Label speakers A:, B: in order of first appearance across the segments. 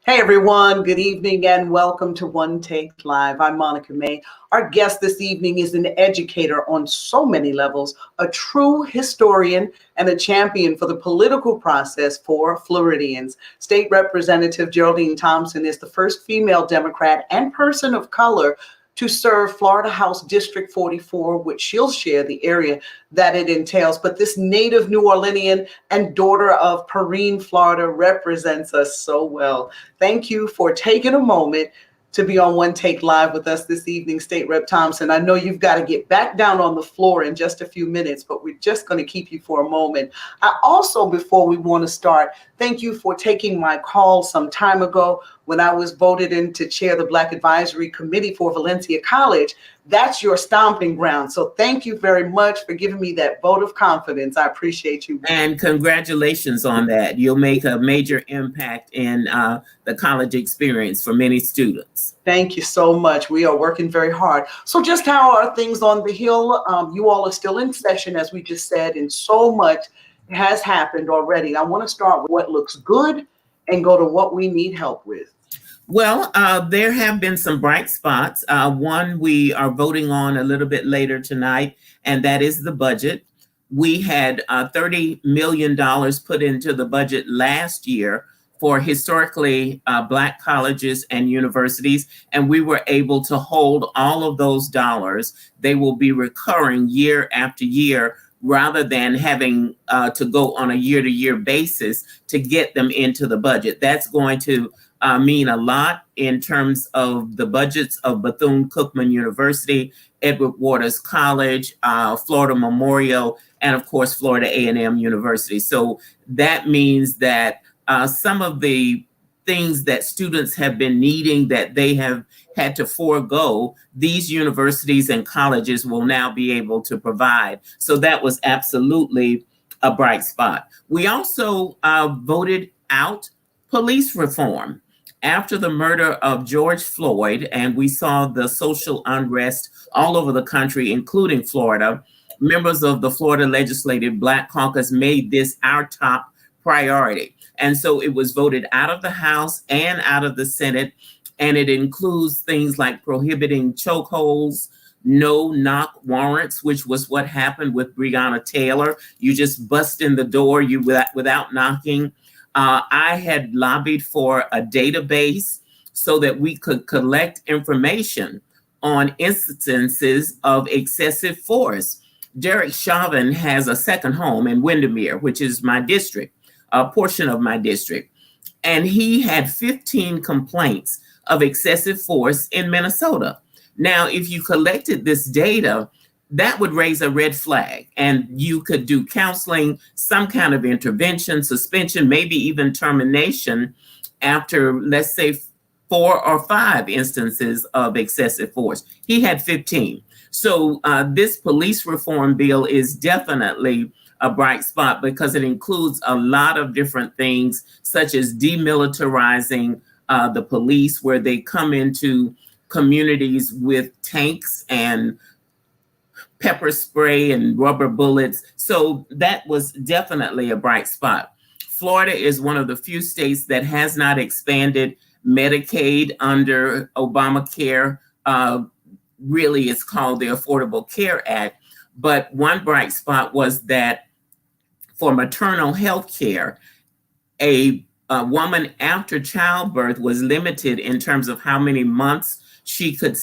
A: Hey everyone, good evening and welcome to One Take Live. I'm Monica May. Our guest this evening is an educator on so many levels, a true historian and a champion for the political process for Floridians. State Representative Geraldine Thompson is the first female Democrat and person of color to serve Florida House District 44, which she'll share the area that it entails. But this native New Orleanian and daughter of Perrine, Florida, represents us so well. Thank you for taking a moment to be on One Take Live with us this evening, State Rep Thompson. I know you've got to get back down on the floor in just a few minutes, but we're just going to keep you for a moment. I also, before we want to start, thank you for taking my call some time ago when I was voted in to chair the Black Advisory Committee for Valencia College. That's your stomping ground. So thank you very much for giving me that vote of confidence. I appreciate you.
B: And congratulations on that. You'll make a major impact in the college experience for many students.
A: Thank you so much. We are working very hard. So just how are things on the Hill? You all are still in session, as we just said, and so much has happened already. I want to start with what looks good and go to what we need help with.
B: Well, there have been some bright spots. One we are voting on a little bit later tonight, and that is the budget. We had $30 million put into the budget last year for historically Black colleges and universities, and we were able to hold all of those dollars. They will be recurring year after year rather than having to go on a year-to-year basis to get them into the budget. That's going to mean a lot in terms of the budgets of Bethune-Cookman University, Edward Waters College, Florida Memorial, and of course, Florida A&M University. So that means that some of the things that students have been needing that they have had to forego, these universities and colleges will now be able to provide. So that was absolutely a bright spot. We also voted out police reform. After the murder of George Floyd, and we saw the social unrest all over the country, including Florida, members of the Florida Legislative Black Caucus made this our top priority. And so it was voted out of the House and out of the Senate, and it includes things like prohibiting chokeholds, no-knock warrants, which was what happened with Breonna Taylor. You just bust in the door without knocking. I had lobbied for a database so that we could collect information on instances of excessive force. Derek Chauvin has a second home in Windermere, which is my district, a portion of my district. And he had 15 complaints of excessive force in Minnesota. Now, if you collected this data, that would raise a red flag, and you could do counseling, some kind of intervention, suspension, maybe even termination after, let's say, 4 or 5 instances of excessive force. He had 15. So this police reform bill is definitely a bright spot because it includes a lot of different things, such as demilitarizing the police, where they come into communities with tanks and pepper spray and rubber bullets. So that was definitely a bright spot. Florida is one of the few states that has not expanded Medicaid under Obamacare. Really, it's called the Affordable Care Act. But one bright spot was that for maternal health care, a woman after childbirth was limited in terms of how many months she could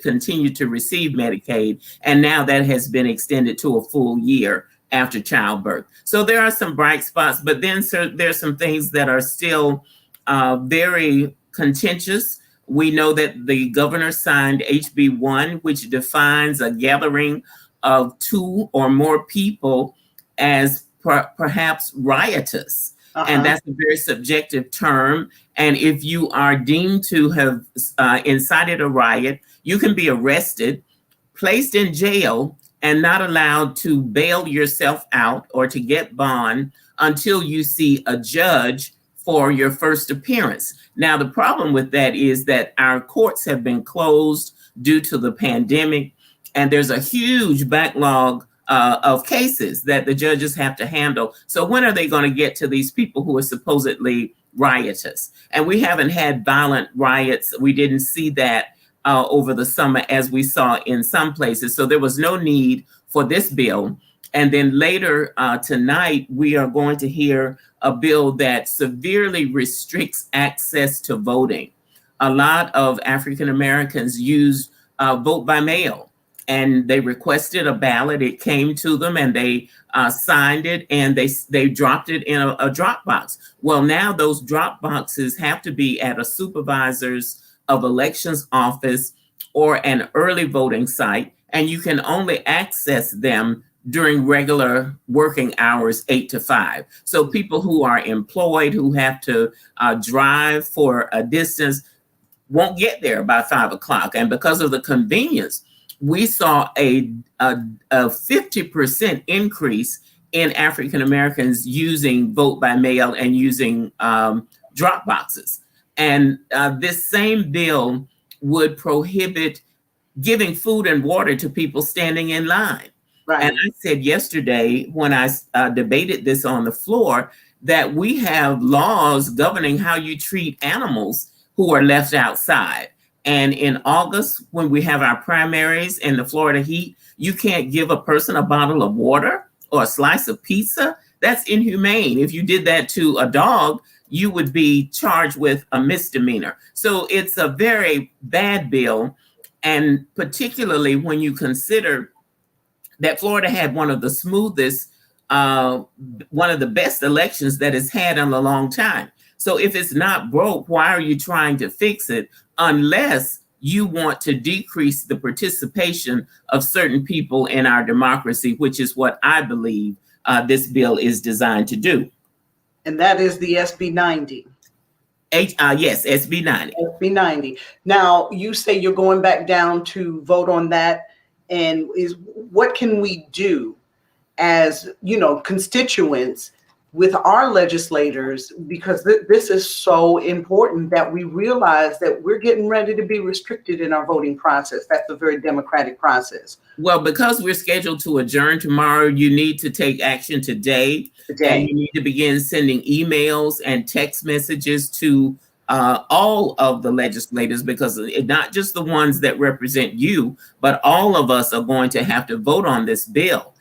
B: continue to receive Medicaid, and now that has been extended to a full year after childbirth. So there are some bright spots, but then there's some things that are still very contentious. We know that the governor signed HB 1, which defines a gathering of 2 or more people as perhaps riotous. And that's a very subjective term. And if you are deemed to have incited a riot, you can be arrested, placed in jail, and not allowed to bail yourself out or to get bond until you see a judge for your first appearance. Now, the problem with that is that our courts have been closed due to the pandemic, and there's a huge backlog of cases that the judges have to handle. So when are they going to get to these people who are supposedly riotous. And we haven't had violent riots. We didn't see that over the summer as we saw in some places. So there was no need for this bill. And then later tonight, we are going to hear a bill that severely restricts access to voting. A lot of African Americans use vote by mail, and they requested a ballot. It came to them, and they signed it, and they dropped it in a drop box. Well, now those drop boxes have to be at a supervisor's of elections office or an early voting site, and you can only access them during regular working hours, 8 to 5. So people who are employed, who have to drive for a distance, won't get there by 5 o'clock. And because of the convenience, we saw a 50% increase in African Americans using vote by mail and using drop boxes. And this same bill would prohibit giving food and water to people standing in line. Right. And I said yesterday when I debated this on the floor that we have laws governing how you treat animals who are left outside. And in August, when we have our primaries in the Florida heat, you can't give a person a bottle of water or a slice of pizza. That's inhumane. If you did that to a dog, you would be charged with a misdemeanor. So it's a very bad bill. And particularly when you consider that Florida had one of the smoothest, one of the best elections that it's had in a long time. So if it's not broke, why are you trying to fix it unless you want to decrease the participation of certain people in our democracy, which is what I believe this bill is designed to do.
A: And that is the SB 90.
B: Yes, SB 90.
A: SB 90. Now, you say you're going back down to vote on that. And what can we do as, constituents with our legislators, because this is so important that we realize that we're getting ready to be restricted in our voting process. That's a very democratic process.
B: Well, because we're scheduled to adjourn tomorrow, you need to take action today. And you need to begin sending emails and text messages to all of the legislators, because not just the ones that represent you, but all of us are going to have to vote on this bill.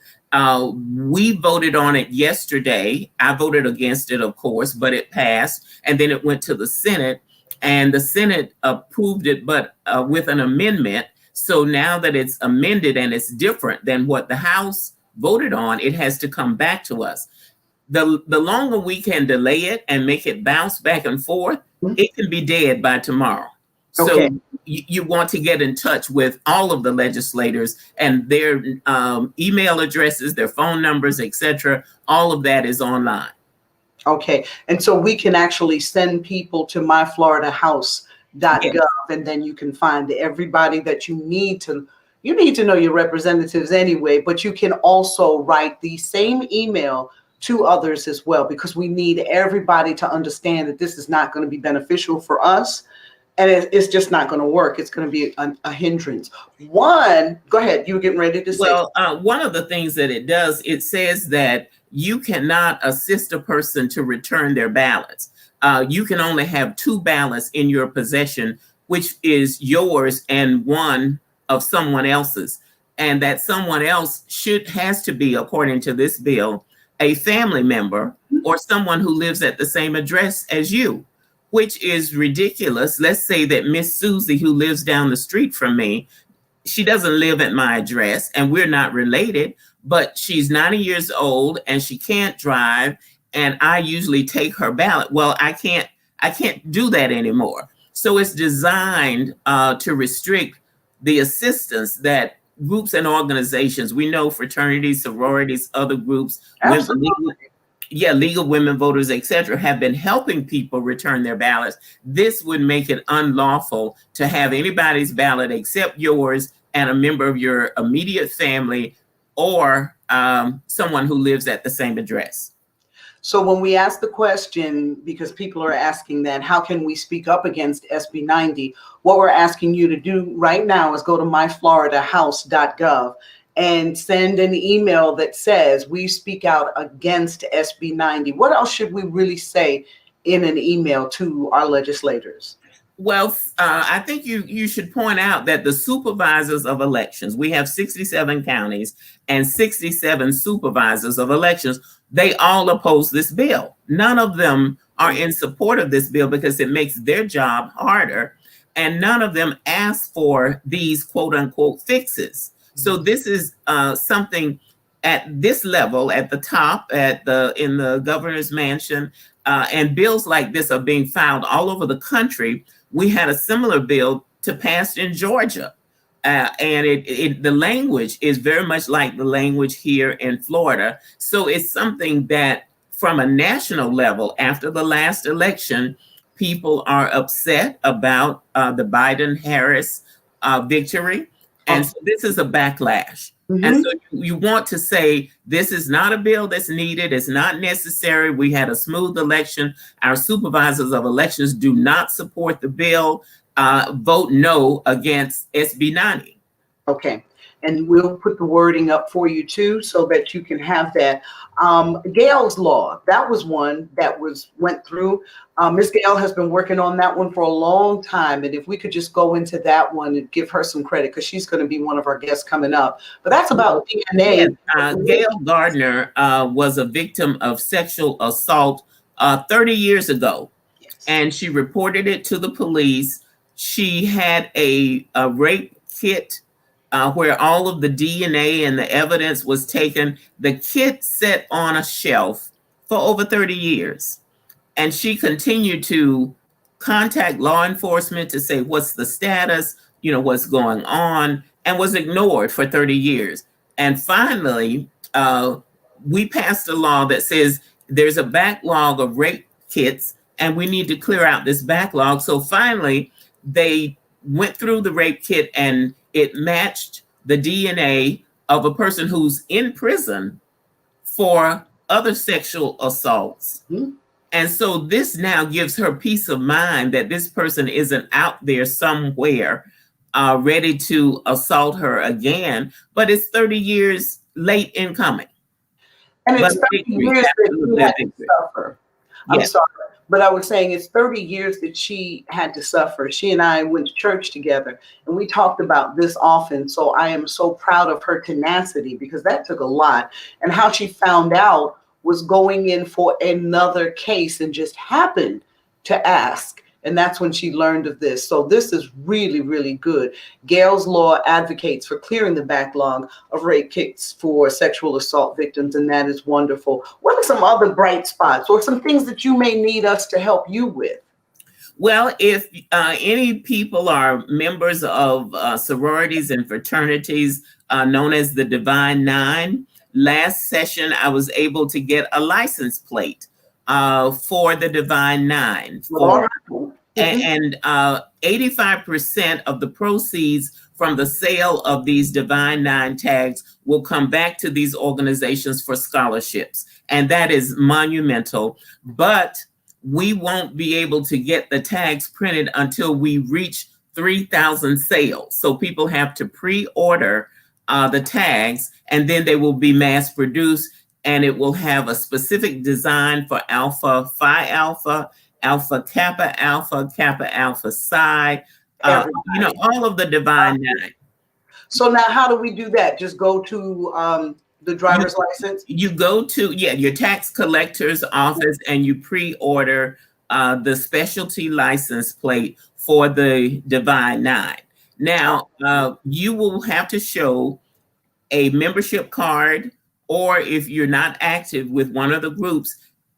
B: We voted on it yesterday. I voted against it, of course, but it passed. And then it went to the Senate, and the Senate approved it, but with an amendment. So now that it's amended and it's different than what the House voted on, it has to come back to us. The longer we can delay it and make it bounce back and forth, it can be dead by tomorrow. So you want to get in touch with all of the legislators and their email addresses, their phone numbers, etc. All of that is online.
A: Okay. And so we can actually send people to myfloridahouse.gov, yes. And then you can find everybody that you need to know your representatives anyway, but you can also write the same email to others as well, because we need everybody to understand that this is not going to be beneficial for us. And it's just not going to work. It's going to be a hindrance. Go ahead. You were getting ready to say.
B: Well, one of the things that it does, it says that you cannot assist a person to return their ballots. You can only have 2 ballots in your possession, which is yours and one of someone else's. And that someone else has to be, according to this bill, a family member or someone who lives at the same address as you, which is ridiculous. Let's say that Miss Susie, who lives down the street from me, she doesn't live at my address and we're not related, but she's 90 years old and she can't drive, and I usually take her ballot. Well, I can't do that anymore. So it's designed to restrict the assistance that groups and organizations, we know fraternities, sororities, other groups, legal women voters, etc., have been helping people return their ballots. This would make it unlawful to have anybody's ballot except yours and a member of your immediate family or someone who lives at the same address.
A: So when we ask the question, because people are asking that, how can we speak up against SB 90? What we're asking you to do right now is go to myfloridahouse.gov and send an email that says we speak out against SB 90. What else should we really say in an email to our legislators?
B: Well, I think you should point out that the supervisors of elections, we have 67 counties and 67 supervisors of elections, they all oppose this bill. None of them are in support of this bill because it makes their job harder. And none of them ask for these quote unquote fixes. So this is something at this level, at the top, in the governor's mansion, and bills like this are being filed all over the country. We had a similar bill to pass in Georgia. And the language is very much like the language here in Florida. So it's something that from a national level, after the last election, people are upset about the Biden-Harris victory. And so this is a backlash. And so you want to say, this is not a bill that's needed. It's not necessary. We had a smooth election. Our supervisors of elections do not support the bill. Vote no against SB 90.
A: Okay. And we'll put the wording up for you too, so that you can have that. Gail's Law, that was one that went through. Ms. Gail has been working on that one for a long time. And if we could just go into that one and give her some credit, because she's going to be one of our guests coming up. But that's about DNA.
B: Yes, Gail Gardner was a victim of sexual assault 30 years ago. Yes. And she reported it to the police. She had a rape kit where all of the DNA and the evidence was taken. The kit sat on a shelf for over 30 years. And she continued to contact law enforcement to say, what's the status, what's going on, and was ignored for 30 years. And finally, we passed a law that says there's a backlog of rape kits and we need to clear out this backlog. So finally, they went through the rape kit and it matched the DNA of a person who's in prison for other sexual assaults. Mm-hmm. And so this now gives her peace of mind that this person isn't out there somewhere ready to assault her again, but it's 30 years late in coming.
A: And it's 30 years that she had to suffer. I'm sorry. But I was saying it's 30 years that she had to suffer. She and I went to church together and we talked about this often. So I am so proud of her tenacity, because that took a lot. And how she found out was going in for another case and just happened to ask. And that's when she learned of this. So this is really, really good. Gail's Law advocates for clearing the backlog of rape kits for sexual assault victims, and that is wonderful. What are some other bright spots or some things that you may need us to help you with?
B: Well, if any people are members of sororities and fraternities known as the Divine Nine, last session I was able to get a license plate for the Divine Nine. And 85% of the proceeds from the sale of these Divine Nine tags will come back to these organizations for scholarships. And that is monumental. But we won't be able to get the tags printed until we reach 3,000 sales. So people have to pre-order the tags, and then they will be mass produced. And it will have a specific design for Alpha Phi Alpha, Alpha Kappa Alpha, Kappa Alpha Psi, all of the Divine Nine.
A: So now how do we do that? Just go to the driver's license? You
B: go to, your tax collector's office and you pre-order the specialty license plate for the Divine Nine. Now, you will have to show a membership card, or if you're not active with one of the groups,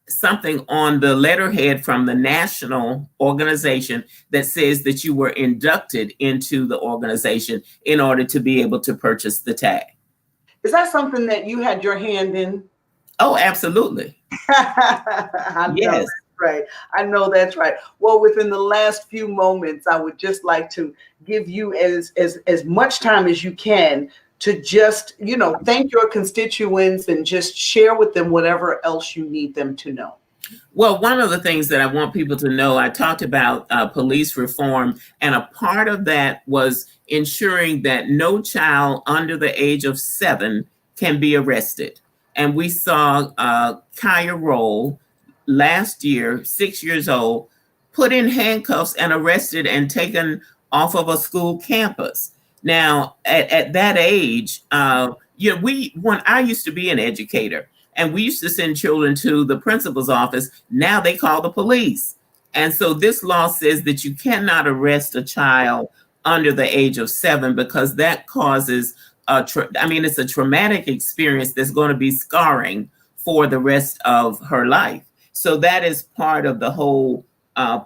B: something on the letterhead from the national organization that says that you were inducted into the organization in order to be able to purchase the tag.
A: Is that something that you had your hand in?
B: Oh, absolutely.
A: Yes. Right. I know that's right. Well, within the last few moments, I would just like to give you as much time as you can to just, thank your constituents and just share with them whatever else you need them to know.
B: Well, one of the things that I want people to know, I talked about police reform, and a part of that was ensuring that no child under the age of 7 can be arrested. And we saw Kaya Roll last year, 6 years old, put in handcuffs and arrested and taken off of a school campus. Now, at that age, when I used to be an educator, and we used to send children to the principal's office. Now they call the police. And so this law says that you cannot arrest a child under the age of 7, because that causes it's a traumatic experience that's going to be scarring for the rest of her life. So that is part of the whole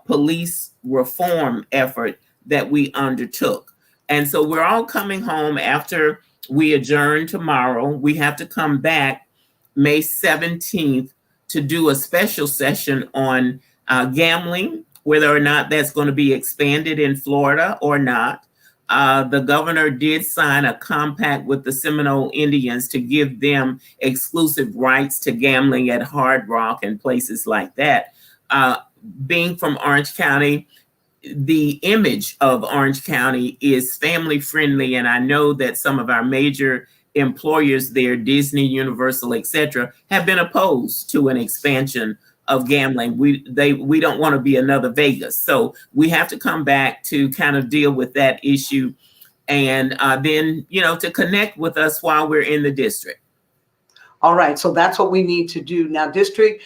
B: police reform effort that we undertook. And so we're all coming home after we adjourn tomorrow. We have to come back May 17th to do a special session on gambling, whether or not that's going to be expanded in Florida or not. The governor did sign a compact with the Seminole Indians to give them exclusive rights to gambling at Hard Rock and places like that. Being from Orange County, the image of Orange County is family friendly, and I know that some of our major employers there, Disney, Universal, etc., have been opposed to an expansion of gambling. We don't want to be another Vegas, so we have to come back to kind of deal with that issue, and then to connect with us while we're in the district.
A: All right, so that's what we need to do. Now, District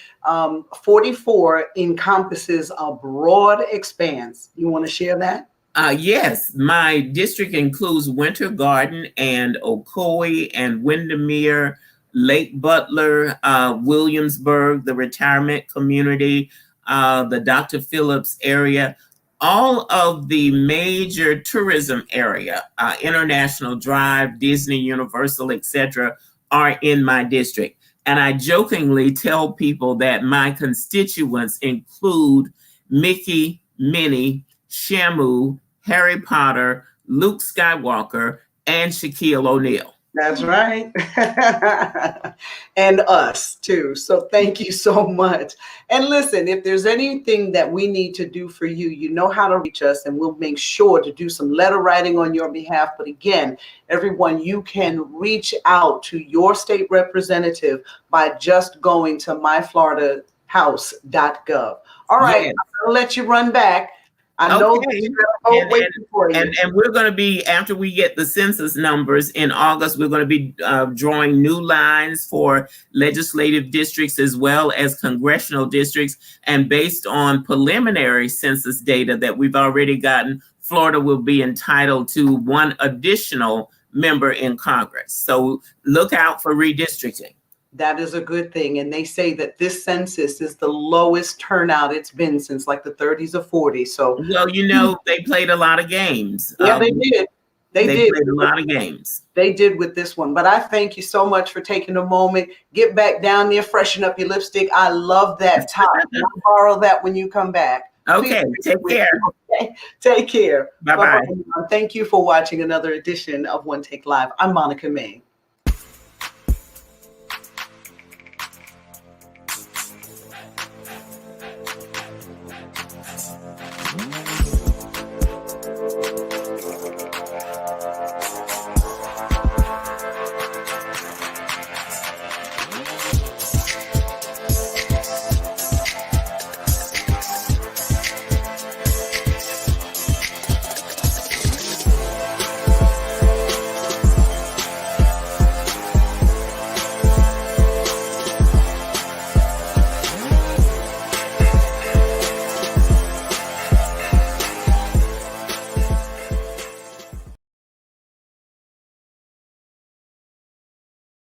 A: 44 encompasses a broad expanse. You want to share that?
B: Yes, my district includes Winter Garden and Ocoee and Windermere, Lake Butler, Williamsburg, the retirement community, the Dr. Phillips area, all of the major tourism area, International Drive, Disney, Universal, etc., are in my district. And I jokingly tell people that my constituents include Mickey, Minnie, Shamu, Harry Potter, Luke Skywalker, and Shaquille O'Neal.
A: That's right. And us too. So thank you so much. And listen, if there's anything that we need to do for you, you know how to reach us, and we'll make sure to do some letter writing on your behalf. But again, everyone, you can reach out to your state representative by just going to myfloridahouse.gov. All right, yes. I'll let you run back. I know
B: and we're going to be, after we get the census numbers in August, we're going to be drawing new lines for legislative districts as well as congressional districts. And based on preliminary census data that we've already gotten, Florida will be entitled to one additional member in Congress. So look out for redistricting.
A: That is a good thing. And they say that this census is the lowest turnout it's been since like the 30s or 40s. So,
B: well, they played a lot of games.
A: Yeah, they did. They did
B: played a lot of games.
A: They did with this one. But I thank you so much for taking a moment. Get back down there, freshen up your lipstick. I love that top. I'll borrow that when you come back.
B: Okay, take care.
A: Okay. Take care.
B: Bye-bye.
A: Thank you for watching another edition of One Take Live. I'm Monica May.